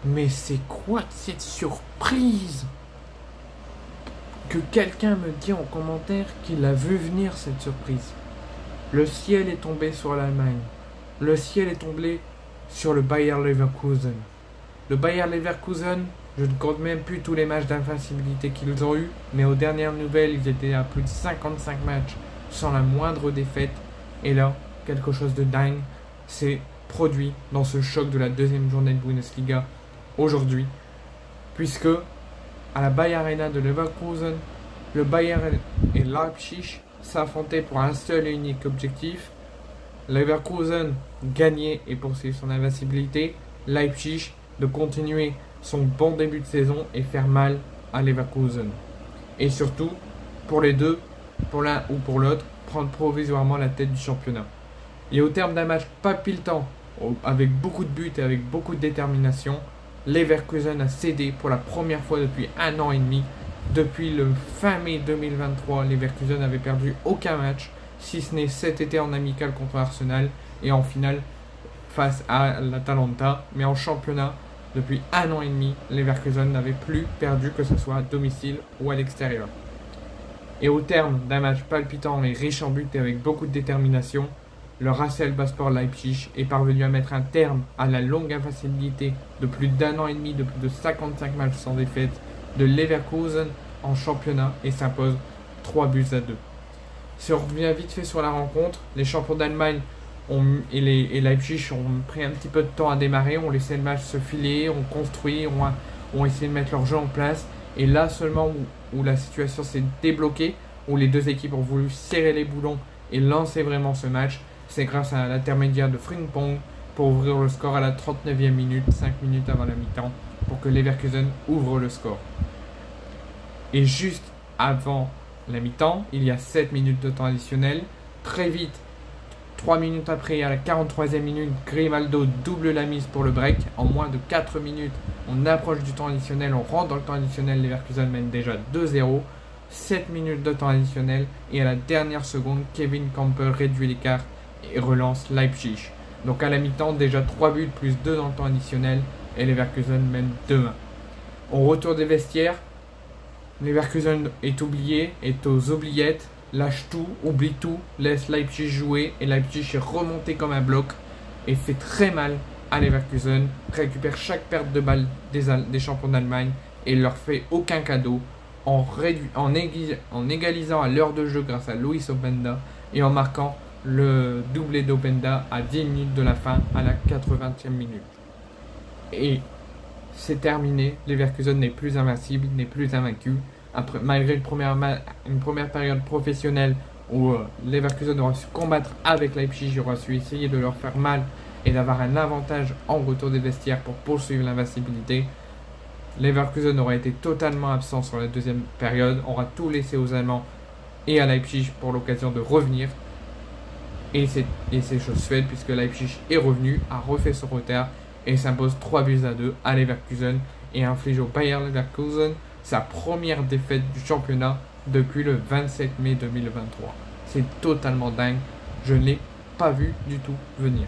Mais c'est quoi cette surprise? Que quelqu'un me dit en commentaire qu'il a vu venir cette surprise. Le ciel est tombé sur l'Allemagne. Le ciel est tombé sur le Bayer Leverkusen. Le Bayer Leverkusen, je ne compte même plus tous les matchs d'invincibilité qu'ils ont eu, mais aux dernières nouvelles, ils étaient à plus de 55 matchs sans la moindre défaite. Et là, quelque chose de dingue s'est produit dans ce choc de la deuxième journée de Bundesliga aujourd'hui, puisque à la Bayer Arena de Leverkusen, le Bayern et Leipzig s'affrontaient pour un seul et unique objectif. Leverkusen gagner et poursuivre son invincibilité. Leipzig de continuer son bon début de saison et faire mal à Leverkusen. Et surtout, pour les deux, pour l'un ou pour l'autre, prendre provisoirement la tête du championnat. Et au terme d'un match palpitant, avec beaucoup de buts et avec beaucoup de détermination, Leverkusen a cédé pour la première fois depuis 1 an et demi. Depuis le fin mai 2023, Leverkusen n'avait perdu aucun match, si ce n'est cet été en amical contre Arsenal et en finale face à l'Atalanta. Mais en championnat, depuis 1 an et demi, Leverkusen n'avait plus perdu, que ce soit à domicile ou à l'extérieur. Et au terme d'un match palpitant et riche en buts et avec beaucoup de détermination, le Racel Baspor Leipzig est parvenu à mettre un terme à la longue invincibilité de plus d'1 an et demi, de plus de 55 matchs sans défaite de Leverkusen en championnat et s'impose 3-2. Si on revient vite fait sur la rencontre, les champions d'Allemagne et Leipzig ont pris un petit peu de temps à démarrer, ont laissé le match se filer, ont construit, ont essayé de mettre leur jeu en place. Et là seulement où la situation s'est débloquée, où les deux équipes ont voulu serrer les boulons et lancer vraiment ce match, c'est grâce à l'intermédiaire de Frimpong pour ouvrir le score à la 39e minute, 5 minutes avant la mi-temps, pour que Leverkusen ouvre le score. Et juste avant la mi-temps, il y a 7 minutes de temps additionnel. Très vite, 3 minutes après, à la 43e minute, Grimaldo double la mise pour le break. En moins de 4 minutes, on approche du temps additionnel, on rentre dans le temps additionnel, Leverkusen mène déjà 2-0. 7 minutes de temps additionnel et à la dernière seconde, Kevin Campbell réduit l'écart et relance Leipzig. Donc à la mi-temps, déjà 3 buts plus 2 dans le temps additionnel et Leverkusen mène 2-1. Au retour des vestiaires, Leverkusen est oublié, est aux oubliettes, lâche tout, oublie tout, laisse Leipzig jouer et Leipzig est remonté comme un bloc et fait très mal à Leverkusen, récupère chaque perte de balle des champions d'Allemagne et leur fait aucun cadeau en égalisant à l'heure de jeu grâce à Luis Openda et en marquant le doublé d'Openda à 10 minutes de la fin à la 80e minute. Et c'est terminé, Leverkusen n'est plus invincible, n'est plus invaincu. Après, malgré une première période professionnelle où Leverkusen aura su combattre avec Leipzig, aura su essayer de leur faire mal et d'avoir un avantage en retour des vestiaires pour poursuivre l'invincibilité, Leverkusen aura été totalement absent sur la deuxième période, aura tout laissé aux Allemands et à Leipzig pour l'occasion de revenir. Et c'est chose faite puisque Leipzig est revenu, a refait son retard et s'impose 3-2 à Leverkusen et inflige au Bayer Leverkusen sa première défaite du championnat depuis le 27 mai 2023. C'est totalement dingue, je ne l'ai pas vu du tout venir.